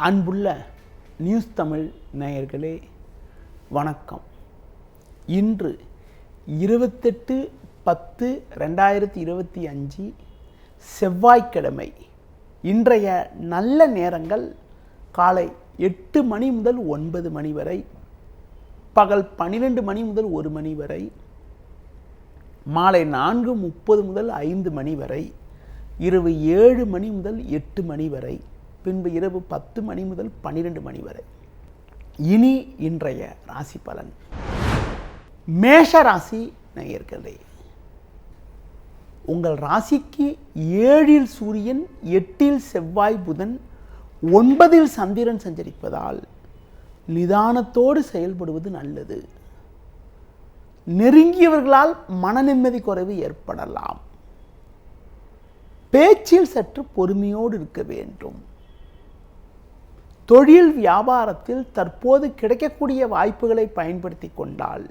அன்புள்ள நியூஸ் தமிழ் நேயர்களே வணக்கம். இன்று 28/10/2025 செவ்வாய்க்கிழமை. இன்றைய நல்ல நேரங்கள் காலை 8 மணி முதல் 9 மணி வரை, பகல் 12 மணி முதல் 1 மணி வரை, மாலை 4:30 முதல் 5 மணி வரை, இரவு 7 மணி முதல் 8 மணி வரை, பின்பு இரவு 10 மணி முதல் 12 மணி வரை. இனி இன்றைய ராசி பலன். மேஷ ராசி நேயர்களே, உங்கள் ராசிக்கு 7இல் சூரியன், 8இல் செவ்வாய் புதன், 9இல் சந்திரன் சஞ்சரிப்பதால் நிதானத்தோடு செயல்படுவது நல்லது. நெருங்கியவர்களால் மன நிம்மதி குறைவு ஏற்படலாம். பேச்சில் சற்று பொறுமையோடு இருக்க வேண்டும். தொழில் வியாபாரத்தில் தற்போது கிடைக்கக்கூடிய வாய்ப்புகளை பயன்படுத்தி கொண்டால்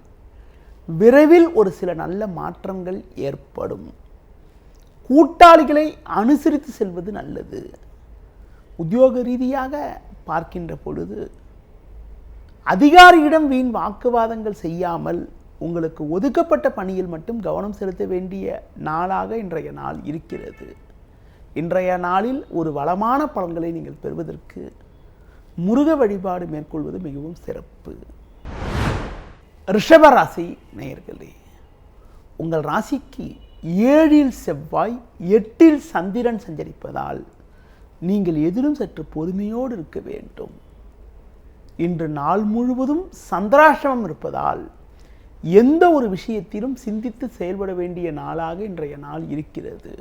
விரைவில் ஒரு சில நல்ல மாற்றங்கள் ஏற்படும். கூட்டாளிகளை அனுசரித்து செல்வது நல்லது. உத்தியோக ரீதியாக பார்க்கின்ற பொழுது அதிகாரியிடம் வீண் வாக்குவாதங்கள் செய்யாமல் உங்களுக்கு ஒதுக்கப்பட்ட பணியில் மட்டும் கவனம் செலுத்த வேண்டிய நாளாக இன்றைய நாள் இருக்கிறது. இன்றைய நாளில் ஒரு வளமான பலன்களை நீங்கள் பெறுவதற்கு முருக வழிபாடு மேற்கொள்வது மிகவும் சிறப்பு. ரிஷப ராசி நேயர்களே, உங்கள் ராசிக்கு 7இல் செவ்வாய், 8இல் சந்திரன் சஞ்சரிப்பதால் நீங்கள் எதிலும் சற்று பொறுமையோடு இருக்க வேண்டும். இன்று நாள் முழுவதும் சந்திராஷ்டமம் இருப்பதால் எந்த ஒரு விஷயத்திலும் சிந்தித்து செயல்பட வேண்டிய நாளாக இன்றைய நாள் இருக்கிறது.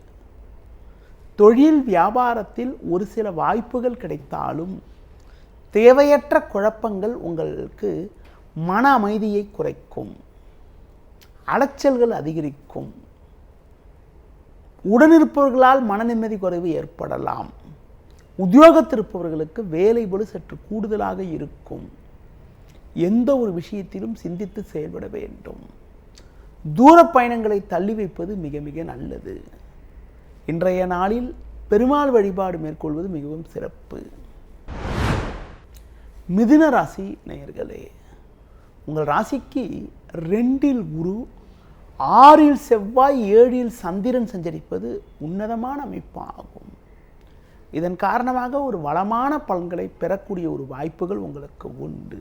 தொழில் வியாபாரத்தில் ஒரு சில வாய்ப்புகள் கிடைத்தாலும் தேவையற்ற குழப்பங்கள் உங்களுக்கு மன அமைதியை குறைக்கும். அலைச்சல்கள் அதிகரிக்கும். உடனிருப்பவர்களால் மன நிம்மதி குறைவு ஏற்படலாம். உத்தியோகத்தில் இருப்பவர்களுக்கு வேலை பளு சற்று கூடுதலாக இருக்கும். எந்த ஒரு விஷயத்திலும் சிந்தித்து செயல்பட வேண்டும். தூர பயணங்களை தள்ளி வைப்பது மிக மிக நல்லது. இன்றைய நாளில் பெருமாள் வழிபாடு மேற்கொள்வது மிகவும் சிறப்பு. மிதுன ராசி நேயர்களே, உங்கள் ராசிக்கு 2இல் குரு, 6இல் செவ்வாய், 7இல் சந்திரன் சஞ்சரிப்பது உன்னதமான அமைப்பாகும். இதன் காரணமாக ஒரு வளமான பலன்களை பெறக்கூடிய ஒரு வாய்ப்புகள் உங்களுக்கு உண்டு.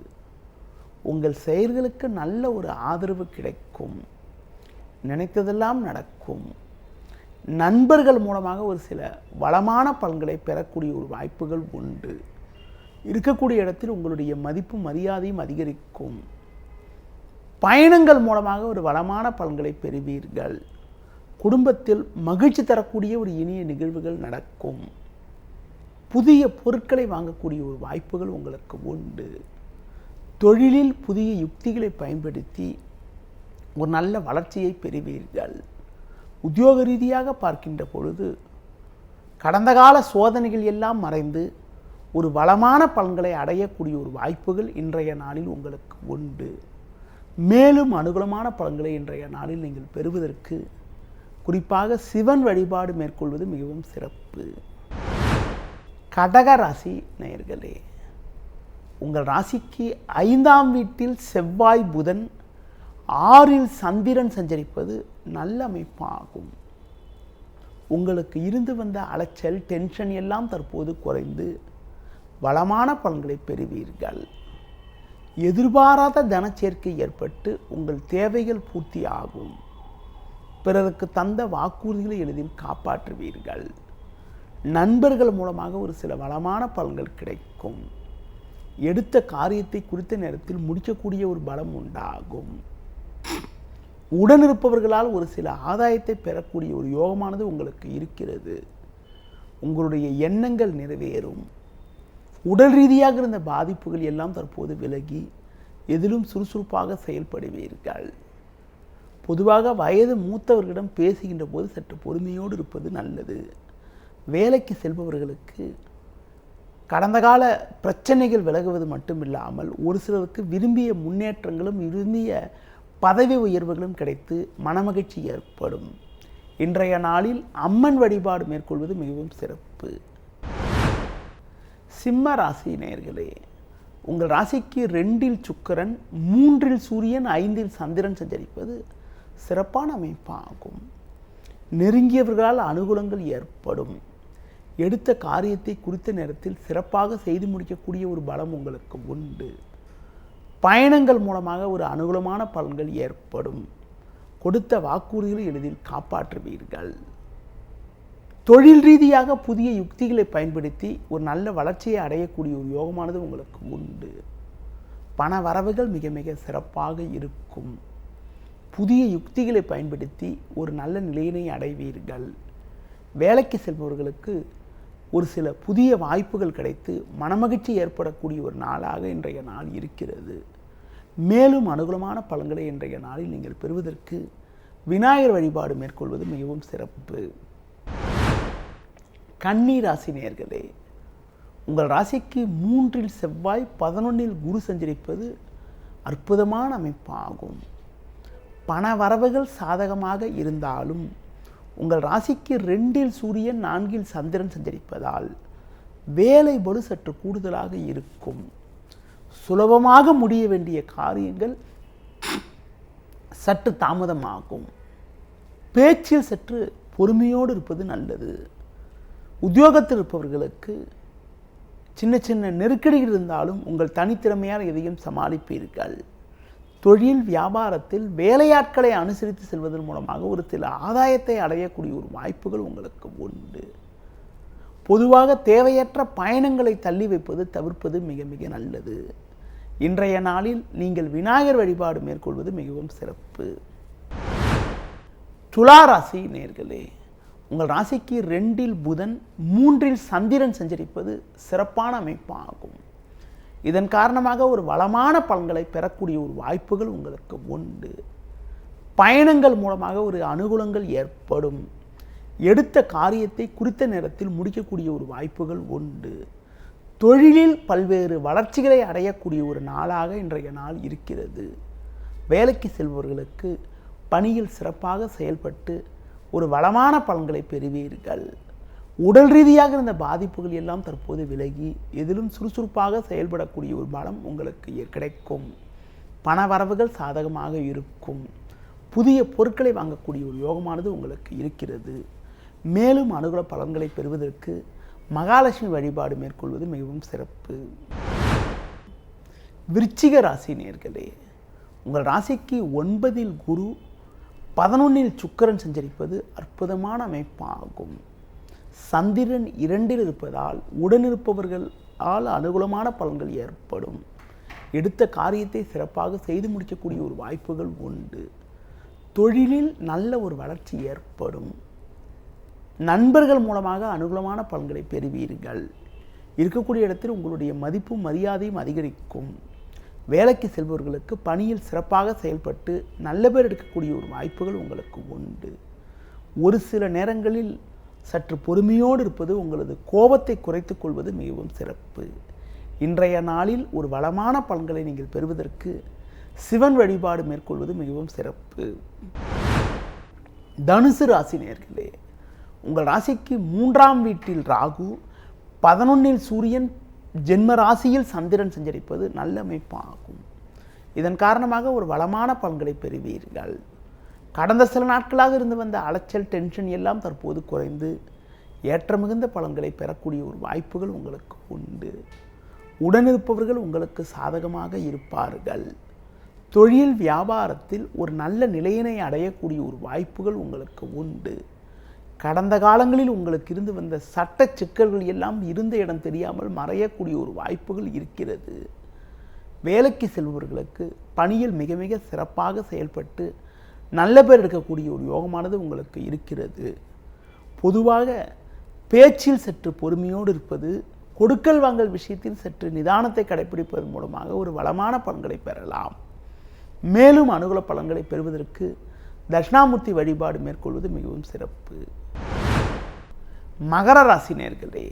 உங்கள் செயல்களுக்கு நல்ல ஒரு ஆதரவு கிடைக்கும். நினைத்ததெல்லாம் நடக்கும். நண்பர்கள் மூலமாக ஒரு சில வளமான பலன்களை பெறக்கூடிய ஒரு வாய்ப்புகள் உண்டு. இருக்கக்கூடிய இடத்தில் உங்களுடைய மதிப்பும் மரியாதையும் அதிகரிக்கும். பயணங்கள் மூலமாக ஒரு வளமான பலன்களை பெறுவீர்கள். குடும்பத்தில் மகிழ்ச்சி தரக்கூடிய ஒரு இனிய நிகழ்வுகள் நடக்கும். புதிய பொருட்களை வாங்கக்கூடிய ஒரு வாய்ப்புகள் உங்களுக்கு உண்டு. தொழிலில் புதிய யுக்திகளை பயன்படுத்தி ஒரு நல்ல வளர்ச்சியை பெறுவீர்கள். உத்தியோக ரீதியாக பார்க்கின்ற பொழுது கடந்த கால சோதனைகள் எல்லாம் மறைந்து ஒரு வளமான பலன்களை அடையக்கூடிய ஒரு வாய்ப்புகள் இன்றைய நாளில் உங்களுக்கு உண்டு. மேலும் அனுகூலமான பலன்களை இன்றைய நாளில் நீங்கள் பெறுவதற்கு குறிப்பாக சிவன் வழிபாடு மேற்கொள்வது மிகவும் சிறப்பு. கடக ராசி நேயர்களே, உங்கள் ராசிக்கு 5ஆம் வீட்டில் செவ்வாய் புதன், 6இல் சந்திரன் சஞ்சரிப்பது நல்ல அமைப்பாகும். உங்களுக்கு இருந்து வந்த அலைச்சல், டென்ஷன் எல்லாம் தற்போது குறைந்து வளமான பலன்களை பெறுவீர்கள். எதிர்பாராத தனச்சேர்க்கை ஏற்பட்டு உங்கள் தேவைகள் பூர்த்தி ஆகும். பிறருக்கு தந்த வாக்குறுதிகளை எளிதில் காப்பாற்றுவீர்கள். நண்பர்கள் மூலமாக ஒரு சில வளமான பலன்கள் கிடைக்கும். எடுத்த காரியத்தை குறித்த நேரத்தில் முடிக்கக்கூடிய ஒரு பலம் உண்டாகும். உடனிருப்பவர்களால் ஒரு சில ஆதாயத்தை பெறக்கூடிய ஒரு யோகமானது உங்களுக்கு இருக்கிறது. உங்களுடைய எண்ணங்கள் நிறைவேறும். உடல் ரீதியாக இருந்த பாதிப்புகள் எல்லாம் தற்போது விலகி எதிலும் சுறுசுறுப்பாக செயல்படுவீர்கள். பொதுவாக வயது மூத்தவர்களிடம் பேசுகின்ற போது சற்று பொறுமையோடு இருப்பது நல்லது. வேலைக்கு செல்பவர்களுக்கு கடந்த கால பிரச்சனைகள் விலகுவது மட்டுமில்லாமல் ஒரு சிலருக்கு விரும்பிய முன்னேற்றங்களும் விரும்பிய பதவி உயர்வுகளும் கிடைத்து மனமகிழ்ச்சி ஏற்படும். இன்றைய நாளில் அம்மன் வழிபாடு மேற்கொள்வது மிகவும் சிறப்பு. சிம்ம ராசி நேயர்களே, உங்கள் ராசிக்கு 2இல் சுக்கிரன், 3இல் சூரியன், 5இல் சந்திரன் சஞ்சரிப்பது சிறப்பான அமைப்பாகும். நெருங்கியவர்களால் அனுகூலங்கள் ஏற்படும். எடுத்த காரியத்தை குறித்த நேரத்தில் சிறப்பாக செய்து முடிக்கக்கூடிய ஒரு பலம் உங்களுக்கு உண்டு. பயணங்கள் மூலமாக ஒரு அனுகூலமான பலன்கள் ஏற்படும். கொடுத்த வாக்குறுதிகளை எளிதில் காப்பாற்றுவீர்கள். தொழில் ரீதியாக புதிய யுக்திகளை பயன்படுத்தி ஒரு நல்ல வளர்ச்சியை அடையக்கூடிய ஒரு யோகமானது உங்களுக்கு உண்டு. பண வரவுகள் மிக மிக சிறப்பாக இருக்கும். புதிய யுக்திகளை பயன்படுத்தி ஒரு நல்ல நிலையினை அடைவீர்கள். வேலைக்கு செல்பவர்களுக்கு ஒரு சில புதிய வாய்ப்புகள் கிடைத்து மனமகிழ்ச்சி ஏற்படக்கூடிய ஒரு நாளாக இன்றைய நாள் இருக்கிறது. மேலும் அனுகூலமான பலன்களை இன்றைய நாளில் நீங்கள் பெறுவதற்கு விநாயகர் வழிபாடு மேற்கொள்வது மிகவும் சிறப்பு. கன்னி ராசி நேயர்களே, உங்கள் ராசிக்கு 3இல் செவ்வாய், 11இல் குரு சஞ்சரிப்பது அற்புதமான அமைப்பாகும். பண வரவுகள் சாதகமாக இருந்தாலும் உங்கள் ராசிக்கு 2இல் சூரியன், 4இல் சந்திரன் சஞ்சரிப்பதால் வேலை பளு சற்று கூடுதலாக இருக்கும். சுலபமாக முடிய வேண்டிய காரியங்கள் சற்று தாமதமாகும். பேச்சில் சற்று பொறுமையோடு இருப்பது நல்லது. உத்தியோகத்தில் இருப்பவர்களுக்கு சின்ன சின்ன நெருக்கடிகள் இருந்தாலும் உங்கள் தனித்திறமையால் எதையும் சமாளிப்பீர்கள். தொழில் வியாபாரத்தில் வேலையாட்களை அனுசரித்து செல்வதன் மூலமாக ஒரு சில ஆதாயத்தை அடையக்கூடிய ஒரு வாய்ப்புகள் உங்களுக்கு உண்டு. பொதுவாக தேவையற்ற பயணங்களை தள்ளி வைப்பது தவிர்ப்பது மிக மிக நல்லது. இன்றைய நாளில் நீங்கள் விநாயகர் வழிபாடு மேற்கொள்வது மிகவும் சிறப்பு. துலா ராசி நேயர்களே, உங்கள் ராசிக்கு 2இல் புதன், 3இல் சந்திரன் சஞ்சரிப்பது சிறப்பான அமைப்பாகும். இதன் காரணமாக ஒரு வளமான பலன்களை பெறக்கூடிய ஒரு வாய்ப்புகள் உங்களுக்கு உண்டு. பயணங்கள் மூலமாக ஒரு அனுகூலங்கள் ஏற்படும். எடுத்த காரியத்தை குறித்த நேரத்தில் முடிக்கக்கூடிய ஒரு வாய்ப்புகள் உண்டு. தொழிலில் பல்வேறு வளர்ச்சிகளை அடையக்கூடிய ஒரு நாளாக இன்றைய நாள் இருக்கிறது. வேலைக்கு செல்பவர்களுக்கு பணியில் சிறப்பாக செயல்பட்டு ஒரு வளமான பலன்களை பெறுவீர்கள். உடல் ரீதியாக இருந்த பாதிப்புகள் எல்லாம் தற்போது விலகி எதிலும் சுறுசுறுப்பாக செயல்படக்கூடிய ஒரு பலம் உங்களுக்கு கிடைக்கும். பண வரவுகள் சாதகமாக இருக்கும். புதிய பொருட்களை வாங்கக்கூடிய ஒரு யோகமானது உங்களுக்கு இருக்கிறது. மேலும் அனுகூல பலன்களை பெறுவதற்கு மகாலட்சுமி வழிபாடு மேற்கொள்வது மிகவும் சிறப்பு. விருச்சிக ராசி நேயர்களே, உங்கள் ராசிக்கு 9இல் குரு, 11இல் சுக்கிரன் சஞ்சரிப்பது அற்புதமான அமைப்பாகும். சந்திரன் 2இல் இருப்பதால் உடனிருப்பவர்களால் அனுகூலமான பலன்கள் ஏற்படும். எடுத்த காரியத்தை சிறப்பாக செய்து முடிக்கக்கூடிய ஒரு வாய்ப்புகள் உண்டு. தொழிலில் நல்ல ஒரு வளர்ச்சி ஏற்படும். நண்பர்கள் மூலமாக அனுகூலமான பலன்களை பெறுவீர்கள். இருக்கக்கூடிய இடத்தில் உங்களுடைய மதிப்பும் மரியாதையும் அதிகரிக்கும். வேலைக்கு செல்பவர்களுக்கு பணியில் சிறப்பாக செயல்பட்டு நல்ல பேர் எடுக்கக்கூடிய ஒரு வாய்ப்புகள் உங்களுக்கு உண்டு. ஒரு சில நேரங்களில் சற்று பொறுமையோடு இருப்பது உங்களது கோபத்தை குறைத்துக் கொள்வது மிகவும் சிறப்பு. இன்றைய நாளில் ஒரு வளமான பலன்களை நீங்கள் பெறுவதற்கு சிவன் வழிபாடு மேற்கொள்வது மிகவும் சிறப்பு. தனுசு ராசி நேயர்களே, உங்கள் ராசிக்கு 3ஆம் வீட்டில் ராகு, 11இல் சூரியன், ஜென்ம ராசியில் சந்திரன் சஞ்சரிப்பது நல்ல அமைப்பாகும். இதன் காரணமாக ஒரு வளமான பலன்களை பெறுவீர்கள். கடந்த சில நாட்களாக இருந்து வந்த அலைச்சல், டென்ஷன் எல்லாம் தற்போது குறைந்து ஏற்ற மிகுந்த பலன்களை பெறக்கூடிய ஒரு வாய்ப்புகள் உங்களுக்கு உண்டு. உடனிருப்பவர்கள் உங்களுக்கு சாதகமாக இருப்பார்கள். தொழில் வியாபாரத்தில் ஒரு நல்ல நிலையினை அடையக்கூடிய ஒரு வாய்ப்புகள் உங்களுக்கு உண்டு. கடந்த காலங்களில் உங்களுக்கு இருந்து வந்த சட்ட சிக்கல்கள் எல்லாம் இருந்த இடம் தெரியாமல் மறையக்கூடிய ஒரு வாய்ப்புகள் இருக்கிறது. வேலைக்கு செல்பவர்களுக்கு பணியில் மிக மிக சிறப்பாக செயல்பட்டு நல்ல பேர் எடுக்கக்கூடிய ஒரு யோகமானது உங்களுக்கு இருக்கிறது. பொதுவாக பேச்சில் சற்று பொறுமையோடு இருப்பது, கொடுக்கல் வாங்கல் விஷயத்தில் சற்று நிதானத்தை கடைபிடிப்பதன் மூலமாக ஒரு வளமான பலன்களை பெறலாம். மேலும் அனுகூல பலன்களை பெறுவதற்கு தட்சிணாமூர்த்தி வழிபாடு மேற்கொள்வது மிகவும் சிறப்பு. மகர ராசி நேயர்களே,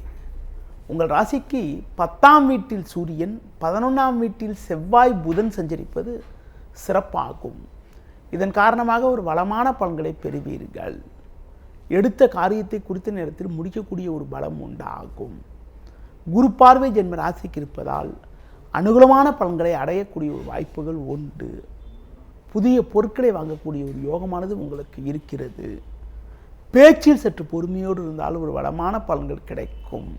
உங்கள் ராசிக்கு 10ஆம் வீட்டில் சூரியன், 11ஆம் வீட்டில் செவ்வாய், புதன் சஞ்சரிப்பது சிறப்பாகும். இதன் காரணமாக ஒரு வளமான பலன்களை பெறுவீர்கள். எடுத்த காரியத்தை குறித்த நேரத்தில் முடிக்கக்கூடிய ஒரு பலம் உண்டாகும். குரு பார்வை ஜென்ம ராசிக்கு இருப்பதால் அனுகூலமான பலன்களை அடையக்கூடிய ஒரு வாய்ப்புகள் உண்டு. புதிய பொருட்களை வாங்கக்கூடிய ஒரு யோகமானது உங்களுக்கு இருக்கிறது. பேச்சில் சற்று பொறுமையோடு இருந்தால் ஒரு வளமான பலன்கள் கிடைக்கும்.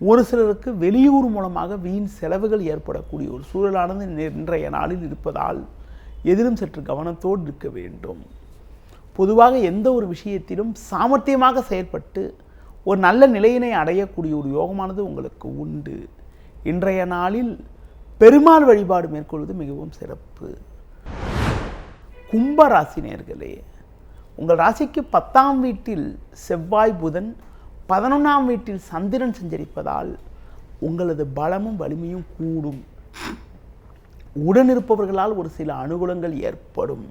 ஒரு சிலருக்கு வெளியூர் மூலமாக வீண் செலவுகள் ஏற்படக்கூடிய ஒரு சூழலானது இன்றைய நாளில் இருப்பதால் எதிலும் சற்று கவனத்தோடு இருக்க வேண்டும். பொதுவாக எந்த ஒரு விஷயத்திலும் சாமர்த்தியமாக செயல்பட்டு ஒரு நல்ல நிலையினை அடையக்கூடிய ஒரு யோகமானது உங்களுக்கு உண்டு. இன்றைய நாளில் பெருமாள் வழிபாடு மேற்கொள்வது மிகவும் சிறப்பு. கும்ப ராசி நேயர்களே, உங்கள் ராசிக்கு 10ஆம் வீட்டில் செவ்வாய் புதன், 11ஆம் வீட்டில் சந்திரன் சஞ்சரிப்பதால் உங்களது பலமும் வலிமையும் கூடும். உடனிருப்பவர்களால் ஒரு சில அனுகூலங்கள் ஏற்படும்.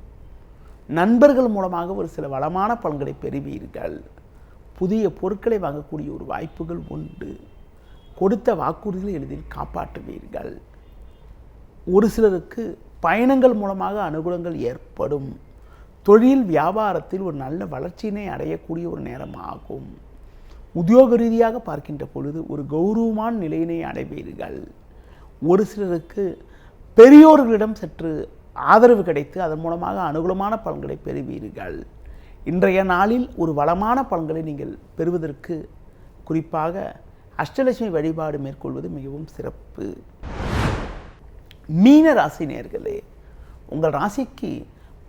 நண்பர்கள் மூலமாக ஒரு சில வளமான பலன்களை பெறுவீர்கள். புதிய பொருட்களை வாங்கக்கூடிய ஒரு வாய்ப்புகள் உண்டு. கொடுத்த வாக்குறுதிகளை எளிதில் காப்பாற்றுவீர்கள். ஒரு சிலருக்கு பயணங்கள் மூலமாக அனுகூலங்கள் ஏற்படும். தொழில் வியாபாரத்தில் ஒரு நல்ல வளர்ச்சியினை அடையக்கூடிய ஒரு நேரமாகும். உத்தியோக ரீதியாக பார்க்கின்ற பொழுது ஒரு கௌரவமான நிலையினை அடைவீர்கள். ஒரு சிலருக்கு பெரியோர்களிடம் சற்று ஆதரவு கிடைத்து அதன் மூலமாக அனுகூலமான பலன்களை பெறுவீர்கள். இன்றைய நாளில் ஒரு வளமான பலன்களை நீங்கள் பெறுவதற்கு குறிப்பாக அஷ்டலட்சுமி வழிபாடு மேற்கொள்வது மிகவும் சிறப்பு. மீன ராசி நேயர்களே, உங்கள் ராசிக்கு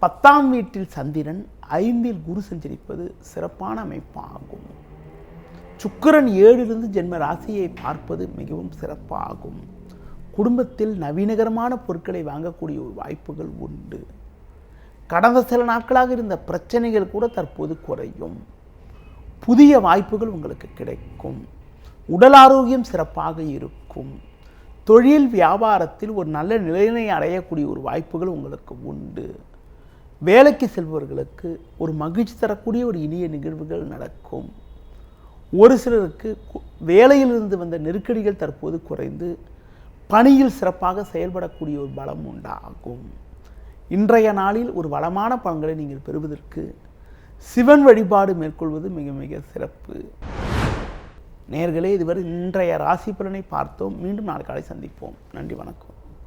10ஆம் வீட்டில் சந்திரன், 5இல் குரு சஞ்சரிப்பது சிறப்பான அமைப்பாகும். சுக்கிரன் 7லிருந்து ஜென்ம ராசியை பார்ப்பது மிகவும் சிறப்பாகும். குடும்பத்தில் நவீனகரமான பொருட்களை வாங்கக்கூடிய ஒரு வாய்ப்புகள் உண்டு. கடந்த சில நாட்களாக இருந்த பிரச்சனைகள் கூட தற்போது குறையும். புதிய வாய்ப்புகள் உங்களுக்கு கிடைக்கும். உடல் ஆரோக்கியம் சிறப்பாக இருக்கும். தொழில் வியாபாரத்தில் ஒரு நல்ல நிலையினை அடையக்கூடிய ஒரு வாய்ப்புகள் உங்களுக்கு உண்டு. வேலைக்கு செல்பவர்களுக்கு ஒரு மகிழ்ச்சி தரக்கூடிய ஒரு இனிய நிகழ்வுகள் நடக்கும். ஒரு சிலருக்கு வேலையிலிருந்து வந்த நெருக்கடிகள் தற்போது குறைந்து பணியில் சிறப்பாக செயல்படக்கூடிய ஒரு பலம் உண்டாகும். இன்றைய நாளில் ஒரு வளமான பலன்களை நீங்கள் பெறுவதற்கு சிவன் வழிபாடு மேற்கொள்வது மிக மிக சிறப்பு. நேயர்களே, இதுவரை இன்றைய ராசி பலனை பார்த்தோம். மீண்டும் நாளை காலை சந்திப்போம். நன்றி, வணக்கம்.